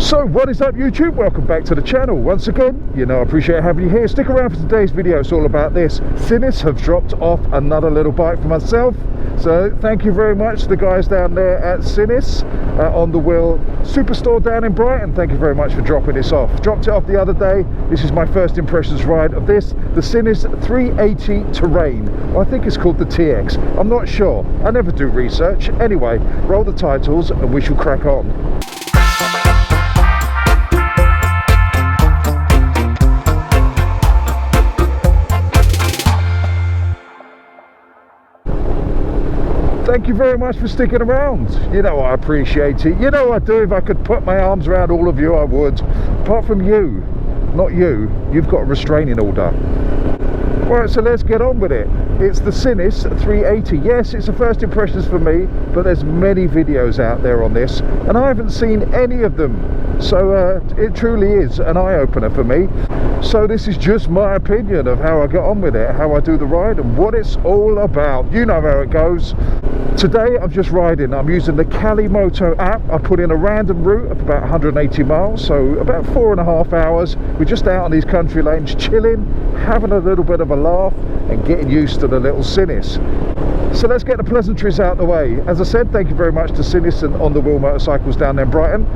So what is up YouTube? Welcome back to the channel once again. You know I appreciate having you here. Stick around for today's video. It's all about this. SINNIS have dropped off another little bike for myself, so thank you very much to the guys down there at SINNIS on the Wheel Superstore down in Brighton. Thank you very much for dropping this off. Dropped it off the other day. This is my first impressions ride of this, the SINNIS 380 Terrain. I think it's called the TX. I'm not sure. I never do research. Anyway, roll the titles and we shall crack on. Thank you very much for sticking around. You know I appreciate it. You know I do. If I could put my arms around all of you, I would. Apart from you, not you. You've got a restraining order. Right, so let's get on with it. It's the SINNIS 380. Yes, it's a first impressions for me, but there's many videos out there on this, and I haven't seen any of them. So it truly is an eye-opener for me. So this is just my opinion of how I get on with it, how I do the ride, and what it's all about. You know how it goes. Today I'm just riding. I'm using the Kalimoto app. I put in a random route of about 180 miles, so about 4.5 hours. We're just out on these country lanes, chilling, having a little bit of a laugh, and getting used to the little SINNIS. So let's get the pleasantries out of the way. As I said, thank you very much to SINNIS and On The Wheel Motorcycles down there in Brighton.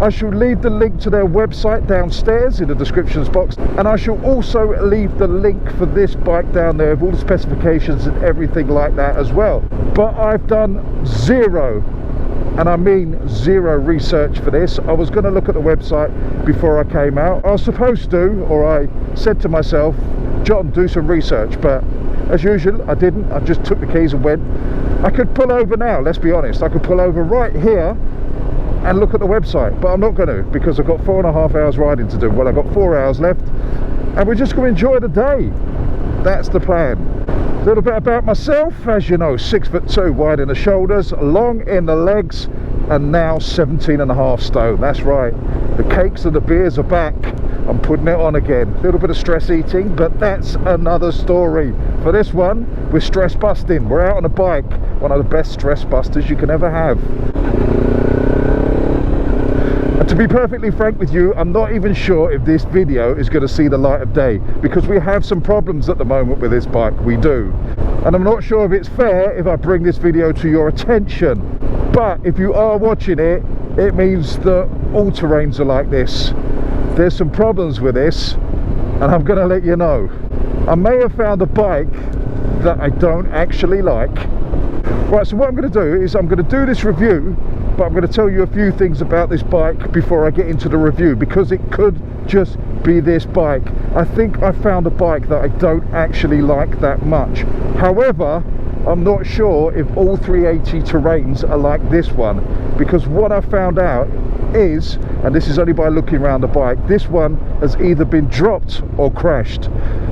I shall leave the link to their website downstairs in the descriptions box, and I shall also leave the link for this bike down there with all the specifications and everything like that as well. But I've done zero, and I mean zero, research for this. I was going to look at the website before I came out. I was supposed to, or I said to myself, John, do some research, but as usual I didn't. I just took the keys and went. I could pull over now, let's be honest. I could pull over right here and look at the website, but I'm not going to, because I've got 4.5 hours riding to do. Well, I've got 4 hours left, and we're just going to enjoy the day. That's the plan. A little bit about myself. As you know, 6'2", wide in the shoulders, long in the legs, and now 17.5 stone. That's right, the cakes and the beers are back. I'm putting it on again. A little bit of stress eating, but that's another story. For this one, we're stress busting. We're out on a bike, one of the best stress busters you can ever have. And to be perfectly frank with you, I'm not even sure if this video is going to see the light of day, because we have some problems at the moment with this bike. We do. And I'm not sure if it's fair if I bring this video to your attention. But if you are watching it, it means that all terrains are like this. There's some problems with this, and I'm going to let you know. I may have found a bike that I don't actually like. Right, so what I'm going to do is I'm going to do this review, but I'm going to tell you a few things about this bike before I get into the review, because it could just be this bike. I think I found a bike that I don't actually like that much. However, I'm not sure if all 380 Terrains are like this one, because what I found out is, and this is only by looking around the bike, this one has either been dropped or crashed.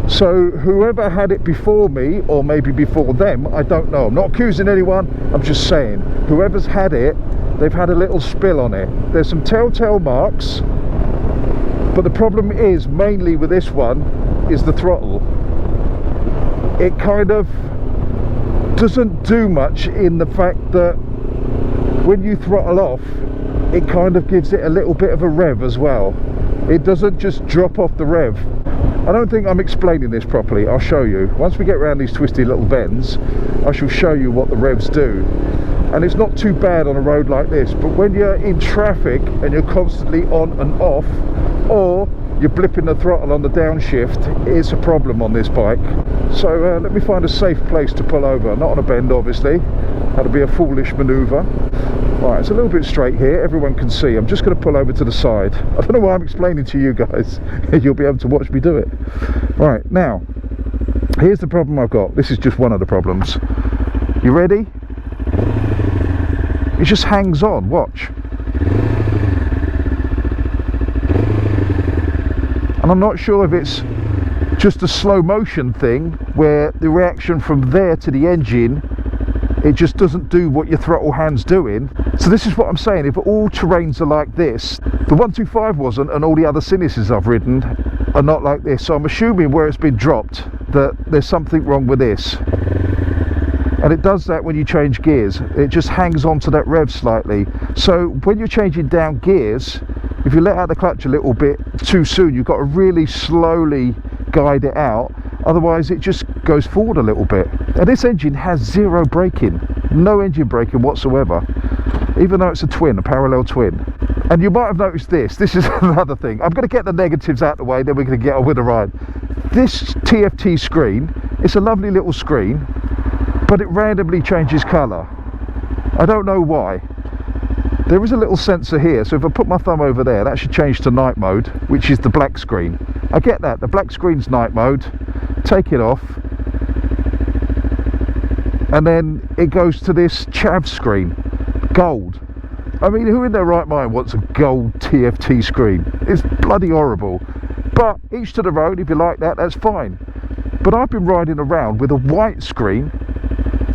So whoever had it before me, or maybe before them, I don't know. I'm not accusing anyone, I'm just saying, whoever's had it, they've had a little spill on it. There's some telltale marks, but the problem is, mainly with this one, is the throttle. It kind of doesn't do much in the fact that when you throttle off, it kind of gives it a little bit of a rev as well. It doesn't just drop off the rev. I don't think I'm explaining this properly. I'll show you. Once we get around these twisty little bends, I shall show you what the revs do. And it's not too bad on a road like this, but when you're in traffic and you're constantly on and off, or you're blipping the throttle on the downshift, it's a problem on this bike. So let me find a safe place to pull over. Not on a bend, obviously. That'd be a foolish manoeuvre. Right, it's a little bit straight here, everyone can see. I'm just going to pull over to the side. I don't know why I'm explaining to you guys. You'll be able to watch me do it. Right, now, here's the problem I've got. This is just one of the problems. You ready? It just hangs on, watch. And I'm not sure if it's just a slow motion thing, where the reaction from there to the engine, it just doesn't do what your throttle hand's doing. So this is what I'm saying, if all terrains are like this, the 125 wasn't, and all the other SINNISes I've ridden are not like this. So I'm assuming where it's been dropped that there's something wrong with this. And it does that when you change gears. It just hangs on to that rev slightly. So when you're changing down gears, if you let out the clutch a little bit too soon, you've got to really slowly guide it out, otherwise it just goes forward a little bit. And this engine has zero braking, no engine braking whatsoever, even though it's a twin, a parallel twin. And you might have noticed this is another thing. I'm going to get the negatives out of the way, then we're going to get on with the ride. This TFT screen, it's a lovely little screen, but it randomly changes colour. I don't know why. There is a little sensor here, so if I put my thumb over there, that should change to night mode, which is the black screen. I get that, the black screen's night mode. Take it off, and then it goes to this chav screen, gold. I mean, who in their right mind wants a gold TFT screen? It's bloody horrible. But each to their own. If you like that, that's fine. But I've been riding around with a white screen,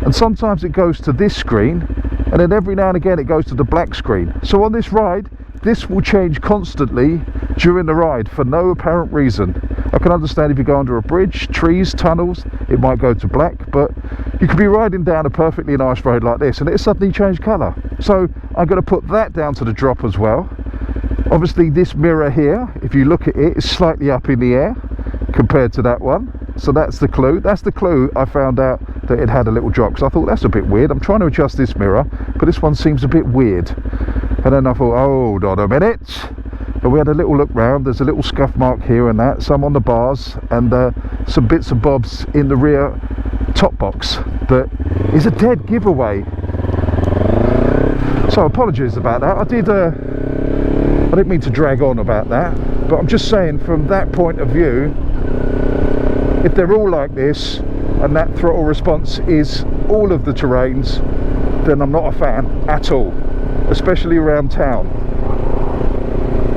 and sometimes it goes to this screen, and then every now and again it goes to the black screen. So on this ride, this will change constantly during the ride for no apparent reason. I can understand if you go under a bridge, trees, tunnels, it might go to black, but you could be riding down a perfectly nice road like this and it suddenly changed colour. So I'm going to put that down to the drop as well. Obviously this mirror here, if you look at it, is slightly up in the air compared to that one. So that's the clue. That's the clue I found out that it had a little drop, because I thought that's a bit weird. I'm trying to adjust this mirror, but this one seems a bit weird. And then I thought, hold on a minute. But we had a little look round. There's a little scuff mark here and that, some on the bars, and some bits and bobs in the rear top box that is a dead giveaway. So apologies about that. I didn't mean to drag on about that, but I'm just saying, from that point of view, if they're all like this and that throttle response is all of the terrains, then I'm not a fan at all, especially around town.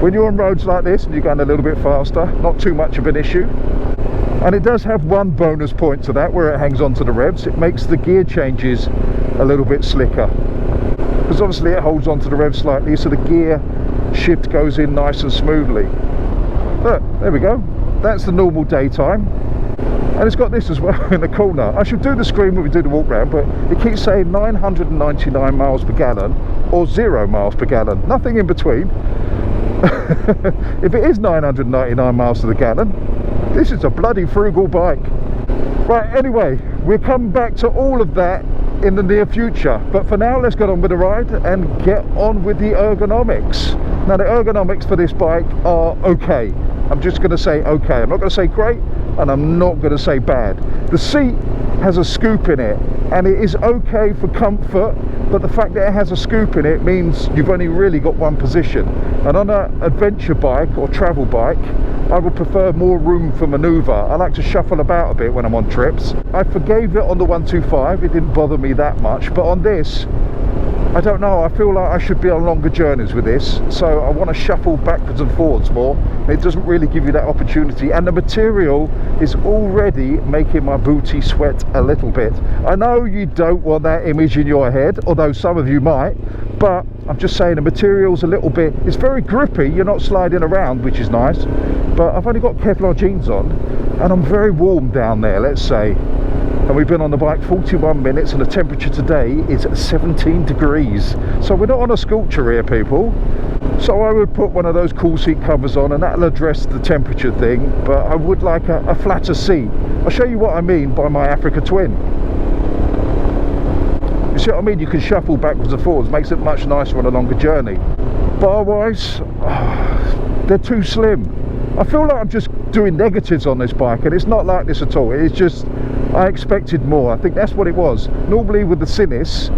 When you're on roads like this and you're going a little bit faster, not too much of an issue. And it does have one bonus point to that, where it hangs onto the revs. It makes the gear changes a little bit slicker, because obviously it holds onto the rev slightly, so the gear shift goes in nice and smoothly. Look, there we go. That's the normal daytime. And it's got this as well in the corner. I should do the screen when we do the walk round, but it keeps saying 999 miles per gallon or 0 miles per gallon, nothing in between. If it is 999 miles to the gallon, this is a bloody frugal bike. Right, anyway, we'll come back to all of that in the near future, but for now let's get on with the ride and get on with the ergonomics. Now the ergonomics for this bike are okay. I'm just going to say okay. I'm not going to say great, and I'm not going to say bad. The seat has a scoop in it, and it is okay for comfort, but the fact that it has a scoop in it means you've only really got one position. And on an adventure bike or travel bike, I would prefer more room for manoeuvre. I like to shuffle about a bit when I'm on trips. I forgave it on the 125, it didn't bother me that much, but on this, I don't know, I feel like I should be on longer journeys with this, so I want to shuffle backwards and forwards more. It doesn't really give you that opportunity, and the material is already making my booty sweat a little bit. I know you don't want that image in your head, although some of you might, but I'm just saying the material's a little bit, it's very grippy, you're not sliding around, which is nice, but I've only got Kevlar jeans on, and I'm very warm down there, let's say. And we've been on the bike 41 minutes, and the temperature today is 17 degrees. So we're not on a scorcher here, people. So I would put one of those cool seat covers on, and that'll address the temperature thing, but I would like a flatter seat. I'll show you what I mean by my Africa Twin. You see what I mean? You can shuffle backwards and forwards, makes it much nicer on a longer journey. Bar wise, they're too slim. I feel like I'm just doing negatives on this bike, and it's not like this at all. It's just, I expected more. I think that's what it was. Normally with the SINNIS,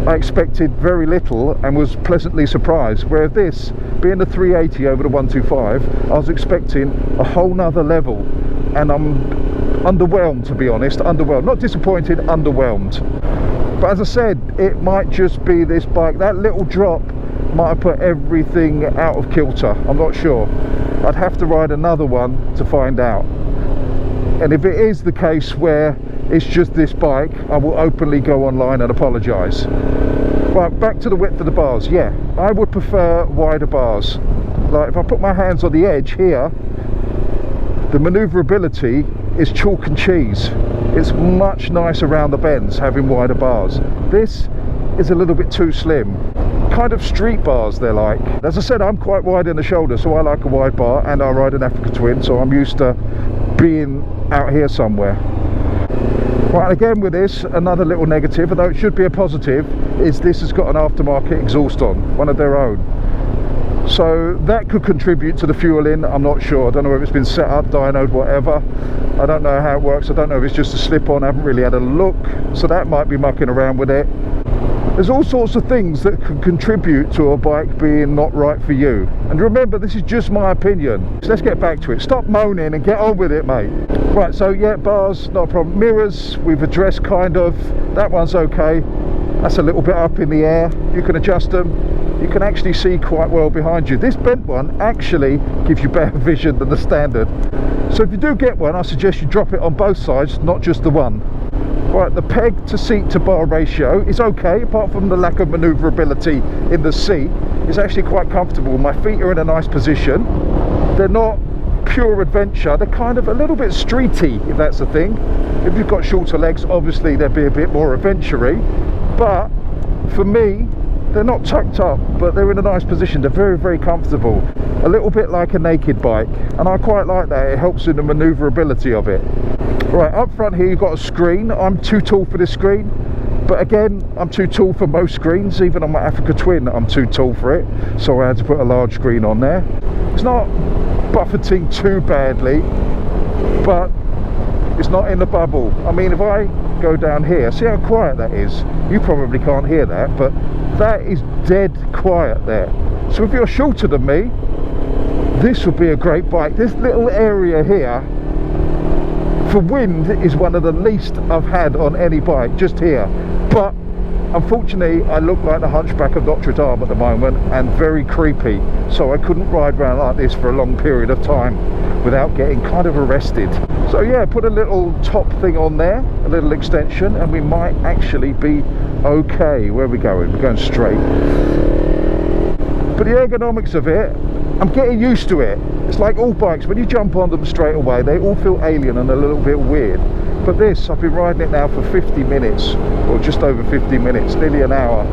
I expected very little and was pleasantly surprised, whereas this, being the 380 over the 125, I was expecting a whole nother level, and I'm underwhelmed, to be honest. Underwhelmed, not disappointed, underwhelmed. But as I said, it might just be this bike. That little drop might have put everything out of kilter. I'm not sure. I'd have to ride another one to find out. And if it is the case where it's just this bike, I will openly go online and apologise. Right, back to the width of the bars. Yeah, I would prefer wider bars. Like if I put my hands on the edge here, the manoeuvrability is chalk and cheese. It's much nicer around the bends having wider bars. This is a little bit too slim. kind of street bars, they're like. As I said, I'm quite wide in the shoulder, so I like a wide bar, and I ride an Africa Twin, so I'm used to being out here somewhere. Right, again with this, another little negative, although it should be a positive, is this has got an aftermarket exhaust on, one of their own. So that could contribute to the fueling. I'm not sure. I don't know if it's been set up, dynoed, whatever. I don't know how it works. I don't know if it's just a slip-on. I haven't really had a look, so that might be mucking around with it. There's all sorts of things that can contribute to a bike being not right for you. And remember, this is just my opinion. So let's get back to it. Stop moaning and get on with it, mate. Right, so yeah, bars, not a problem. Mirrors, we've addressed kind of. That one's okay. That's a little bit up in the air. You can adjust them. You can actually see quite well behind you. This bent one actually gives you better vision than the standard. So if you do get one, I suggest you drop it on both sides, not just the one. Right, the peg to seat to bar ratio is okay, apart from the lack of manoeuvrability in the seat. It's actually quite comfortable. My feet are in a nice position. They're not pure adventure, they're kind of a little bit streety, if that's the thing. If you've got shorter legs, obviously they'd be a bit more adventure-y, but for me, they're not tucked up, but they're in a nice position. They're very, very comfortable. A little bit like a naked bike, and I quite like that. It helps in the manoeuvrability of it. Right, up front here you've got a screen. I'm too tall for this screen, but again, I'm too tall for most screens. Even on my Africa Twin, I'm too tall for it, so I had to put a large screen on there. It's not buffeting too badly, but it's not in the bubble. I mean, if I go down here, see how quiet that is? You probably can't hear that, but that is dead quiet there. So if you're shorter than me, this would be a great bike. This little area here for wind is one of the least I've had on any bike, just here. But unfortunately, I look like the Hunchback of Notre Dame at the moment, and very creepy, so I couldn't ride around like this for a long period of time without getting kind of arrested. So yeah, put a little top thing on there, a little extension, and we might actually be okay. Where are we going? We're going straight. But the ergonomics of it, I'm getting used to it. It's like all bikes, when you jump on them straight away, they all feel alien and a little bit weird. But this, I've been riding it now for 50 minutes, or just over 50 minutes, nearly an hour.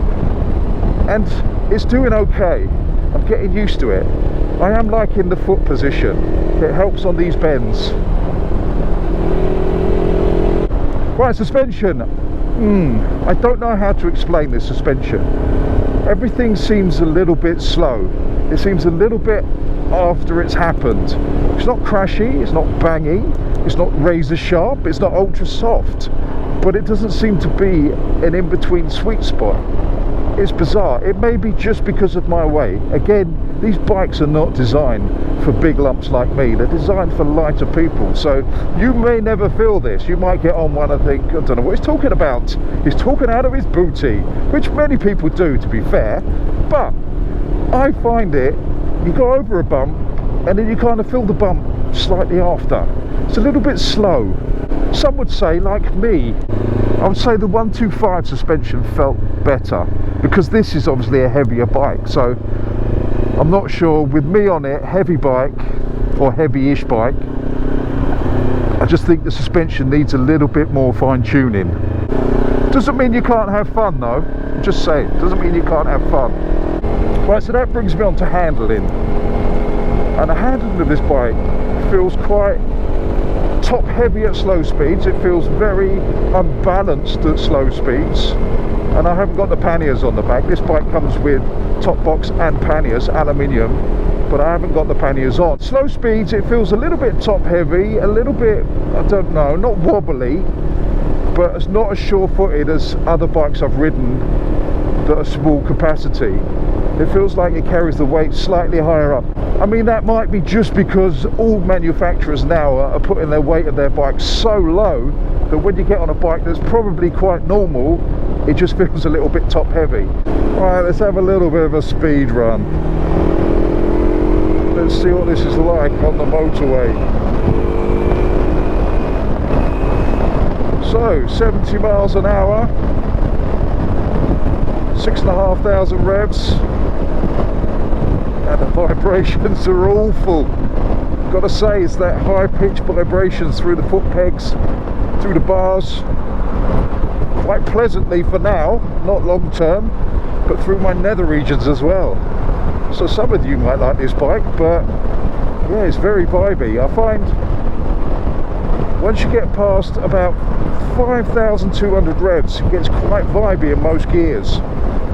And it's doing okay. I'm getting used to it. I am liking the foot position. It helps on these bends. Right, suspension. I don't know how to explain this suspension. Everything seems a little bit slow. It seems a little bit after it's happened. It's not crashy, it's not bangy, it's not razor sharp, it's not ultra soft, but it doesn't seem to be an in-between sweet spot. It's bizarre. It may be just because of my weight. Again, these bikes are not designed for big lumps like me. They're designed for lighter people. So you may never feel this. You might get on one and think, I don't know what he's talking about. He's talking out of his booty, which many people do, to be fair. But I find it, you go over a bump and then you kind of feel the bump slightly after. It's a little bit slow. Some would say, like me, I would say the 125 suspension felt better, because this is obviously a heavier bike. So I'm not sure, with me on it, heavy bike or heavy-ish bike, I just think the suspension needs a little bit more fine-tuning. Doesn't mean you can't have fun though, I'm just saying, doesn't mean you can't have fun. Right, so that brings me on to handling. And the handling of this bike feels quite top heavy at slow speeds. It feels very unbalanced at slow speeds, and I haven't got the panniers on the back. This bike comes with top box and panniers, aluminium, but I haven't got the panniers on. Slow speeds, it feels a little bit top heavy, a little bit, I don't know, not wobbly, but it's not as sure-footed as other bikes I've ridden that are small capacity. It feels like it carries the weight slightly higher up. I mean, that might be just because all manufacturers now are putting their weight of their bikes so low that when you get on a bike that's probably quite normal, it just feels a little bit top heavy. Right, let's have a little bit of a speed run. Let's see what this is like on the motorway. So, 70 miles an hour, 6,500 revs. And the vibrations are awful. Got to say, it's that high-pitched vibrations through the foot pegs, through the bars. Quite pleasantly for now, not long term. but through my nether regions as well. So some of you might like this bike, but yeah, it's very vibey. I find once you get past about 5,200 revs, it gets quite vibey in most gears.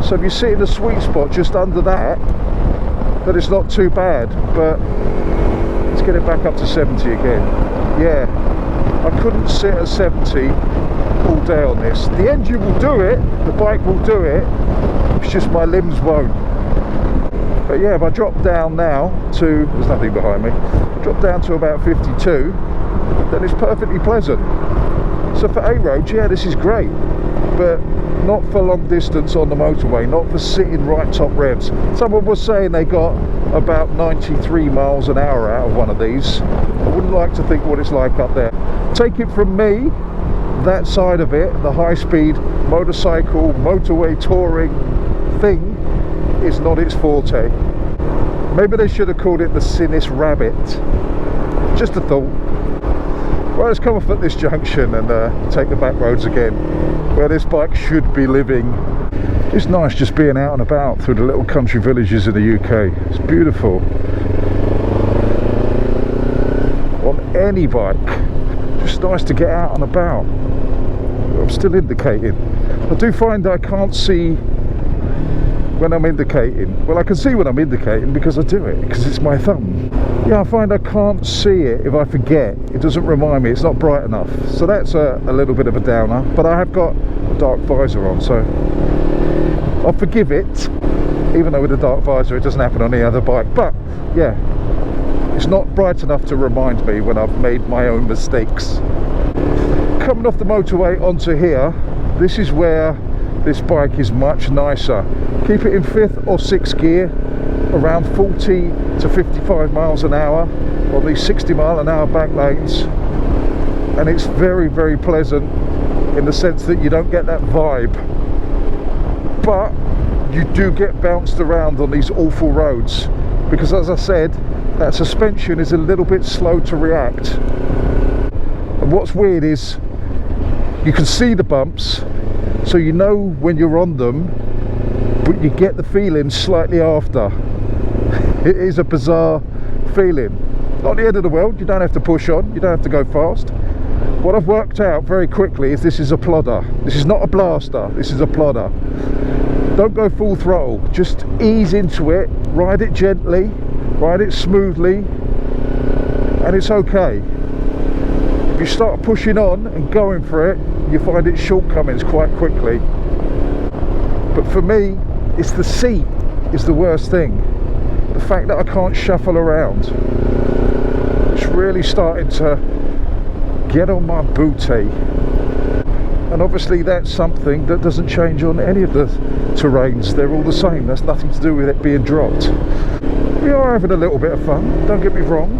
So if you sit in a sweet spot just under that, then it's not too bad. But let's get it back up to 70 again. Yeah, I couldn't sit at 70 all day on this. The engine will do it, the bike will do it, it's just my limbs won't. But yeah, if I drop down now to, there's nothing behind me, drop down to about 52, then it's perfectly pleasant. So for A-roads, yeah, this is great, but not for long distance on the motorway, not for sitting right top revs. Someone was saying they got about 93 miles an hour out of one of these. I wouldn't like to think what it's like up there. Take it from me, that side of it, the high-speed motorcycle, motorway touring thing, is not its forte. Maybe they should have called it the SINNIS Rabbit. Just a thought. Right, let's come off at this junction and take the back roads again, where this bike should be living. It's nice just being out and about through the little country villages in the UK. It's beautiful. On any bike, just nice to get out and about. I'm still indicating. I do find that I can't see when I'm indicating. Well, I can see when I'm indicating because I do it, because it's my thumb. Yeah, I find I can't see it if I forget. It doesn't remind me, it's not bright enough. So that's a little bit of a downer, but I have got a dark visor on, so I'll forgive it. Even though with a dark visor it doesn't happen on any other bike. But yeah, it's not bright enough to remind me when I've made my own mistakes. Coming off the motorway onto here, this is where this bike is much nicer. Keep it in 5th or 6th gear, around 40 to 55 miles an hour on these 60 mile an hour back lanes, and it's very, very pleasant in the sense that you don't get that vibe, but you do get bounced around on these awful roads, because as I said, that suspension is a little bit slow to react. And what's weird is you can see the bumps, so you know when you're on them, but you get the feeling slightly after. It is a bizarre feeling. Not the end of the world, you don't have to push on, you don't have to go fast. What I've worked out very quickly is this is a plodder. This is not a blaster, this is a plodder. Don't go full throttle, just ease into it, ride it gently, ride it smoothly, and it's okay. If you start pushing on and going for it, you find its shortcomings quite quickly. But for me, it's the seat is the worst thing. The fact that I can't shuffle around. It's really starting to get on my booty. And obviously that's something that doesn't change on any of the terrains. They're all the same. That's nothing to do with it being dropped. We are having a little bit of fun, don't get me wrong.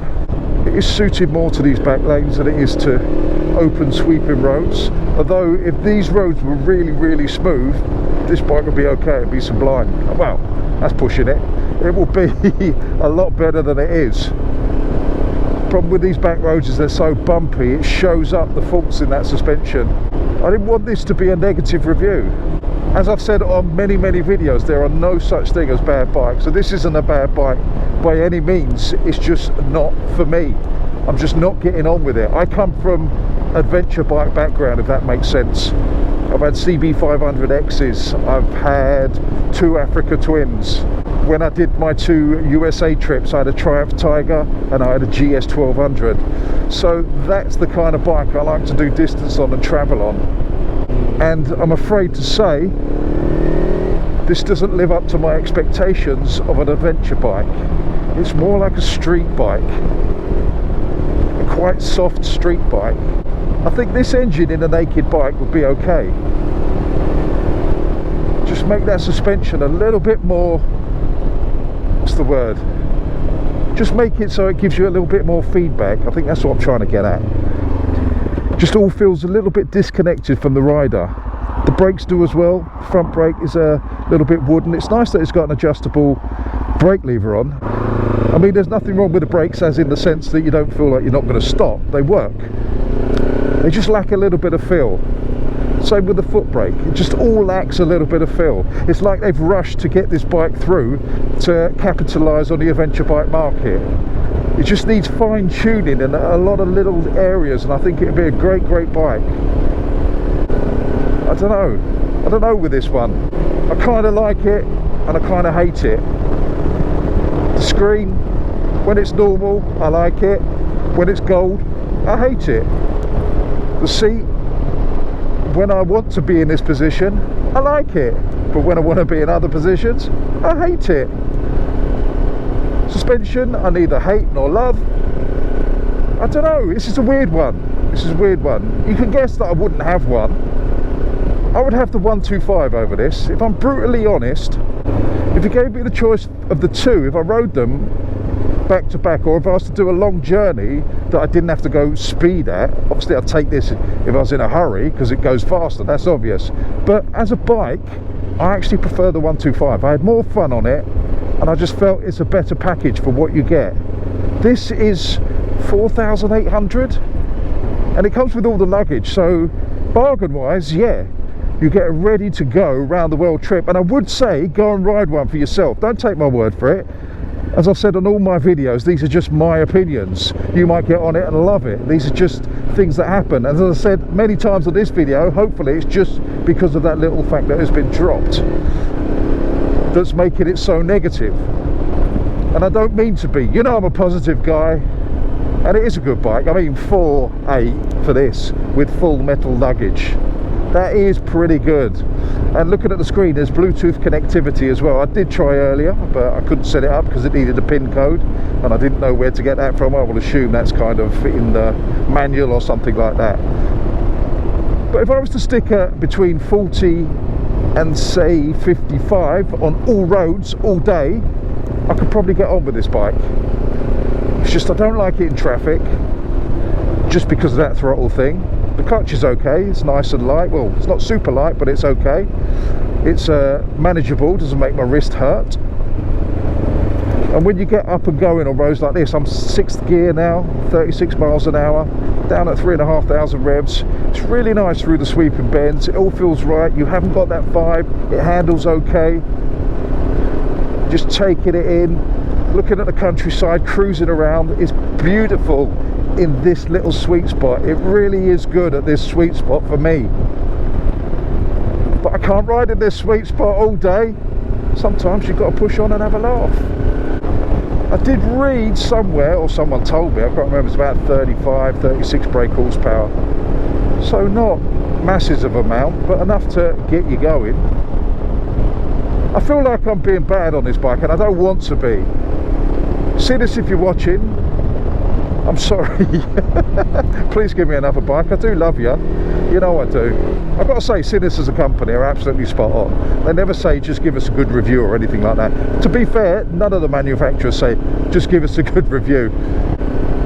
It is suited more to these back lanes than it is to open sweeping roads. Although if these roads were really, really smooth, this bike would be okay, it'd be sublime. Well, that's pushing it. It will be a lot better than it is. The problem with these back roads is they're so bumpy, it shows up the faults in that suspension. I didn't want this to be a negative review. As I've said on many, many videos, there are no such thing as bad bikes. So this isn't a bad bike by any means, it's just not for me. I'm just not getting on with it. I come from adventure bike background, if that makes sense. I've had CB500Xs, I've had 2 Africa Twins. When I did my 2 USA trips, I had a Triumph Tiger and I had a GS 1200. So that's the kind of bike I like to do distance on and travel on. And I'm afraid to say, this doesn't live up to my expectations of an adventure bike. It's more like a street bike, a quite soft street bike. I think this engine in a naked bike would be okay. Just make that suspension a little bit more, what's the word? Just make it so it gives you a little bit more feedback. I think that's what I'm trying to get at. Just all feels a little bit disconnected from the rider. The brakes do as well. Front brake is a little bit wooden. It's nice that it's got an adjustable brake lever on. I mean, there's nothing wrong with the brakes as in the sense that you don't feel like you're not going to stop. They work. They just lack a little bit of feel. Same with the foot brake, it just all lacks a little bit of feel. It's like they've rushed to get this bike through to capitalise on the adventure bike market. It just needs fine tuning in a lot of little areas, and I think it'd be a great bike. I don't know with this one. I kind of like it and I kind of hate it. The screen, when it's normal, I like it. When it's gold, I hate it. The seat, when I want to be in this position, I like it. But when I want to be in other positions, I hate it. Suspension, I neither hate nor love. I don't know, this is a weird one. You can guess that I wouldn't have one. I would have the 125 over this. If I'm brutally honest, if you gave me the choice of the two, if I rode them back to back, or if I was to do a long journey that I didn't have to go speed at, obviously I'd take this if I was in a hurry because it goes faster, that's obvious. But as a bike, I actually prefer the 125. I had more fun on it, and I just felt it's a better package for what you get. This is 4,800 and it comes with all the luggage, so bargain wise, yeah, you get a ready to go round the world trip. And I would say go and ride one for yourself, don't take my word for it. As I've said on all my videos, these are just my opinions. You might get on it and love it. These are just things that happen. As I said many times on this video, hopefully it's just because of that little fact that has been dropped that's making it so negative. And I don't mean to be. You know I'm a positive guy, and it is a good bike. I mean 4.8 for this with full metal luggage. That is pretty good. And looking at the screen, there's Bluetooth connectivity as well. I did try earlier, but I couldn't set it up because it needed a PIN code, and I didn't know where to get that from. I will assume that's kind of in the manual or something like that. But if I was to stick between 40 and say 55 on all roads all day, I could probably get on with this bike. It's just I don't like it in traffic, just because of that throttle thing. The clutch is okay, it's nice and light. Well, it's not super light, but it's okay. It's manageable, doesn't make my wrist hurt. And when you get up and going on roads like this, I'm 6th gear now, 36 miles an hour, down at 3,500 revs. It's really nice through the sweeping bends. It all feels right. You haven't got that vibe. It handles okay. Just taking it in, looking at the countryside, cruising around. It's beautiful in this little sweet spot. It really is good at this sweet spot for me. But I can't ride in this sweet spot all day. Sometimes you've got to push on and have a laugh. I did read somewhere, or someone told me, I can't remember, it's about 35, 36 brake horsepower. So not masses of amount, but enough to get you going. I feel like I'm being bad on this bike, and I don't want to be. SINNIS, if you're watching, I'm sorry. Please give me another bike. I do love you. You know I do. I've got to say, SINNIS as a company are absolutely spot on. They never say just give us a good review or anything like that. To be fair, none of the manufacturers say just give us a good review.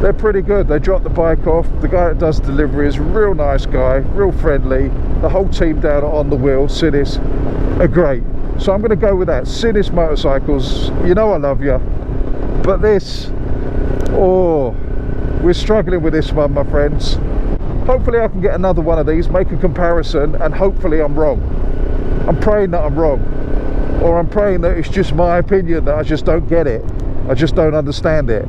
They're pretty good. They drop the bike off. The guy that does delivery is a real nice guy, real friendly. The whole team down on the wheel, SINNIS, are great. So I'm going to go with that. SINNIS Motorcycles, you know I love you. But this, oh, we're struggling with this one, my friends. Hopefully I can get another one of these, make a comparison, and hopefully I'm wrong. I'm praying that I'm wrong. Or I'm praying that it's just my opinion, that I just don't get it. I just don't understand it.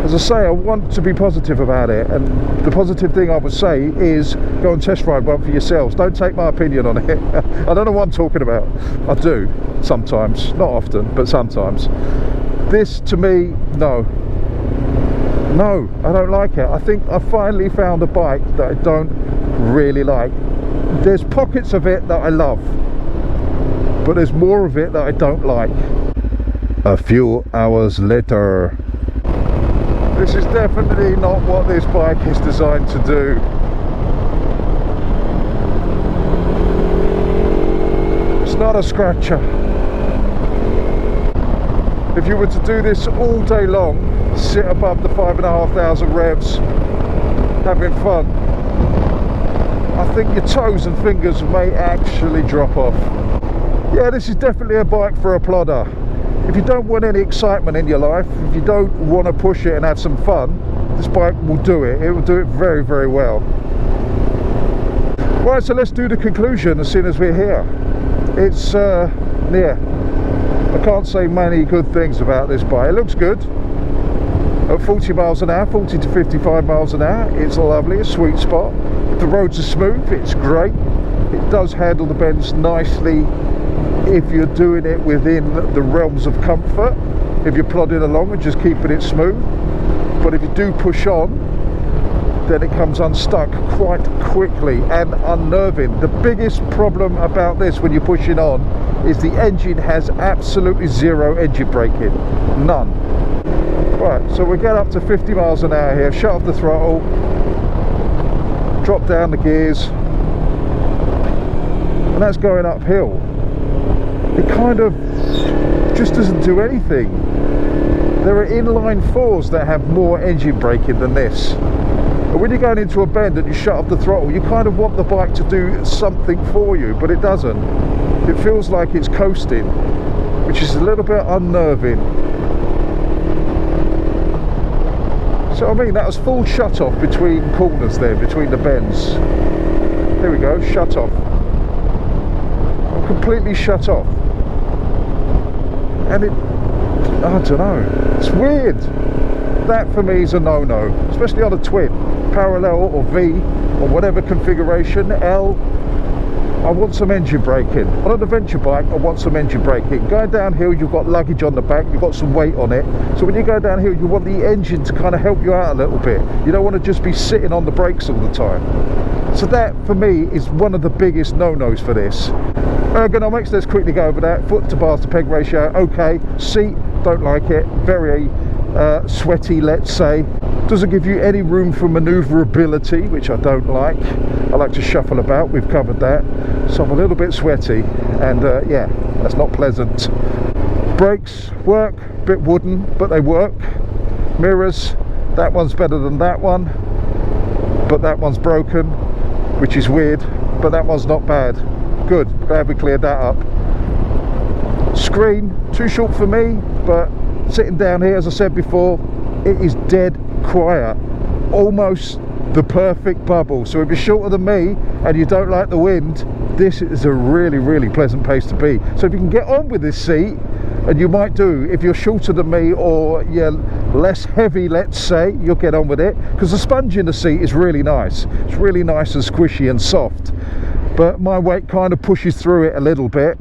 As I say, I want to be positive about it, and the positive thing I would say is go and test ride one for yourselves. Don't take my opinion on it. I don't know what I'm talking about. I do, sometimes. Not often, but sometimes. This, to me, no, I don't like it. I think I finally found a bike that I don't really like. There's pockets of it that I love, but there's more of it that I don't like. A few hours later. This is definitely not what this bike is designed to do. It's not a scratcher. If you were to do this all day long, sit above the 5,500 revs, having fun, I think your toes and fingers may actually drop off. Yeah, this is definitely a bike for a plodder. If you don't want any excitement in your life, if you don't want to push it and have some fun, this bike will do it. It will do it very, very well. Right, so let's do the conclusion as soon as we're here. It's yeah, I can't say many good things about this bike. It looks good at 40 miles an hour, 40 to 55 miles an hour. It's lovely, a sweet spot. The roads are smooth, it's great. It does handle the bends nicely if you're doing it within the realms of comfort, if you're plodding along and just keeping it smooth. But if you do push on, then it comes unstuck quite quickly and unnerving. The biggest problem about this when you're pushing on is the engine has absolutely zero engine braking, none. Right, so we get up to 50 miles an hour here, shut off the throttle, drop down the gears, and that's going uphill. It kind of just doesn't do anything. There are inline fours that have more engine braking than this. But when you're going into a bend and you shut off the throttle, you kind of want the bike to do something for you, but it doesn't. It feels like it's coasting, which is a little bit unnerving. So I mean, that was full shut off between corners there, between the bends. There we go, shut off. I'm completely shut off. And it, I don't know, it's weird. That for me is a no-no, especially on a twin, parallel or V or whatever configuration, L. I want some engine braking. On an adventure bike, I want some engine braking. Going downhill, you've got luggage on the back, you've got some weight on it. So when you go downhill, you want the engine to kind of help you out a little bit. You don't want to just be sitting on the brakes all the time. So that, for me, is one of the biggest no-nos for this. Ergonomics, let's quickly go over that. Foot to bars to peg ratio, okay. Seat, don't like it. Very sweaty, let's say. Doesn't give you any room for maneuverability, which I don't like. I like to shuffle about, we've covered that. So I'm a little bit sweaty, and yeah, that's not pleasant. Brakes work, bit wooden, but they work. Mirrors, that one's better than that one, but that one's broken, which is weird, but that one's not bad. Good, glad we cleared that up. Screen, too short for me, but sitting down here, as I said before, it is dead quiet, almost the perfect bubble. So if you're shorter than me and you don't like the wind, this is a really, really pleasant place to be. So if you can get on with this seat, and you might do, if you're shorter than me or you're less heavy, let's say, you'll get on with it, because the sponge in the seat is really nice. It's really nice and squishy and soft, but my weight kind of pushes through it a little bit.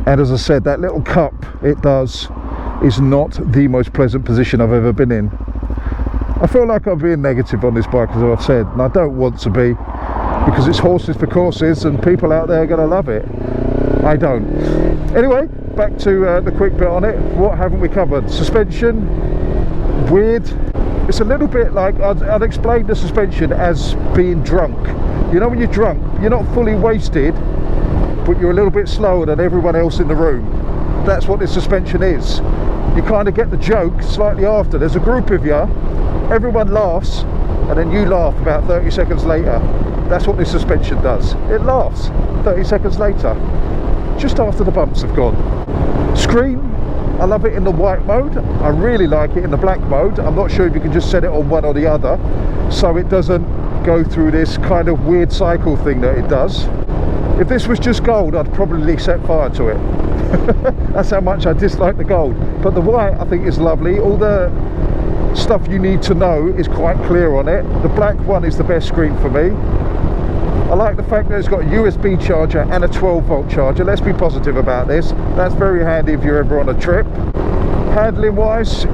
And as I said, that little cup it does is not the most pleasant position I've ever been in. I feel like I'm being negative on this bike, as I've said, and I don't want to be, because it's horses for courses and people out there are going to love it. I don't. Anyway, back to the quick bit on it. What haven't we covered? Suspension, weird. It's a little bit like, I'd explain the suspension as being drunk. You know when you're drunk, you're not fully wasted, but you're a little bit slower than everyone else in the room. That's what this suspension is. You kind of get the joke slightly after. There's a group of you, everyone laughs, and then you laugh about 30 seconds later. That's what this suspension does. It laughs 30 seconds later, just after the bumps have gone. Screen, I love it in the white mode. I really like it in the black mode. I'm not sure if you can just set it on one or the other, so it doesn't go through this kind of weird cycle thing that it does. If this was just gold, I'd probably set fire to it. That's how much I dislike the gold. But the white, I think, is lovely. All the stuff you need to know is quite clear on it. The black one is the best screen for me. I like the fact that it's got a USB charger and a 12-volt charger. Let's be positive about this. That's very handy if you're ever on a trip. Handling wise,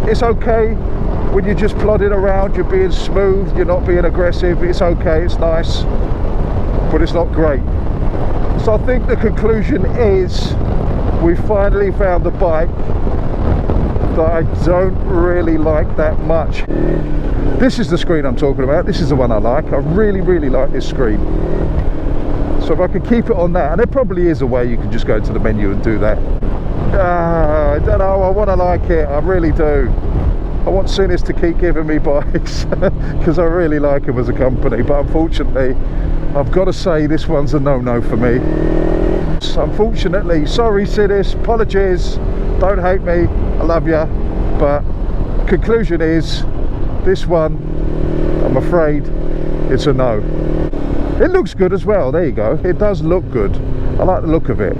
it's okay. When you're just plodding around, you're being smooth, you're not being aggressive. It's okay, it's nice, but it's not great. So I think the conclusion is we finally found a bike that I don't really like that much. This is the screen I'm talking about. This is the one I like. I really, really like this screen. So if I could keep it on that, and there probably is a way you can just go to the menu and do that. I don't know, I want to like it, I really do. I want SINNIS to keep giving me bikes because I really like them as a company, but unfortunately I've got to say this one's a no-no for me. So unfortunately, sorry SINNIS, apologies, don't hate me, I love you, but conclusion is this one, I'm afraid it's a no. It looks good as well, there you go. It does look good. I like the look of it.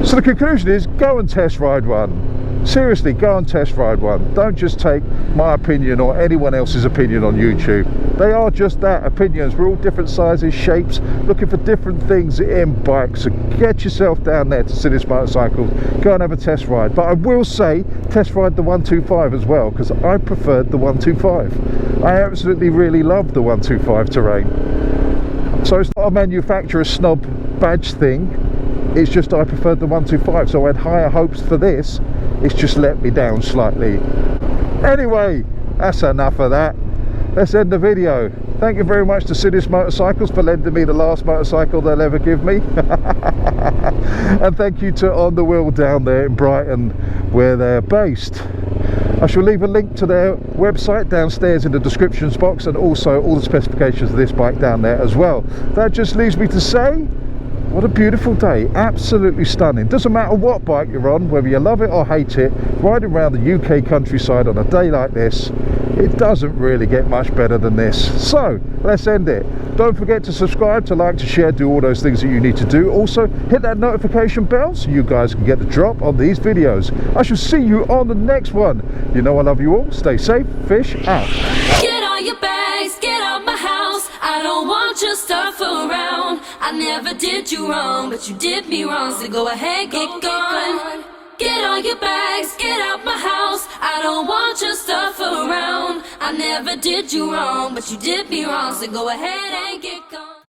So the conclusion is, go and test ride one. Seriously, go and test ride one. Don't just take my opinion or anyone else's opinion on YouTube. They are just that, opinions. We're all different sizes, shapes, looking for different things in bikes. So get yourself down there to SINNIS Motorcycles. Go and have a test ride. But I will say, test ride the 125 as well, because I preferred the 125. I absolutely really love the 125 Terrain. So it's not a manufacturer snob badge thing. It's just I preferred the 125, so I had higher hopes for this. It's just let me down slightly. Anyway, that's enough of that. Let's end the video. Thank you very much to SINNIS Motorcycles for lending me the last motorcycle they'll ever give me. And thank you to On The Wheel down there in Brighton, where they're based. I shall leave a link to their website downstairs in the descriptions box, and also all the specifications of this bike down there as well. That just leaves me to say, what a beautiful day, absolutely stunning. Doesn't matter what bike you're on, whether you love it or hate it, riding around the UK countryside on a day like this, it doesn't really get much better than this. So, let's end it. Don't forget to subscribe, to like, to share, do all those things that you need to do. Also, hit that notification bell so you guys can get the drop on these videos. I shall see you on the next one. You know I love you all. Stay safe. Fish out. Get all your bags, get out my house. I don't want your stuff around. I never did you wrong, but you did me wrong. So go ahead, get gone. Get all your bags, get out my house. I don't want your stuff around. I never did you wrong, but you did me wrong. So go ahead and get gone.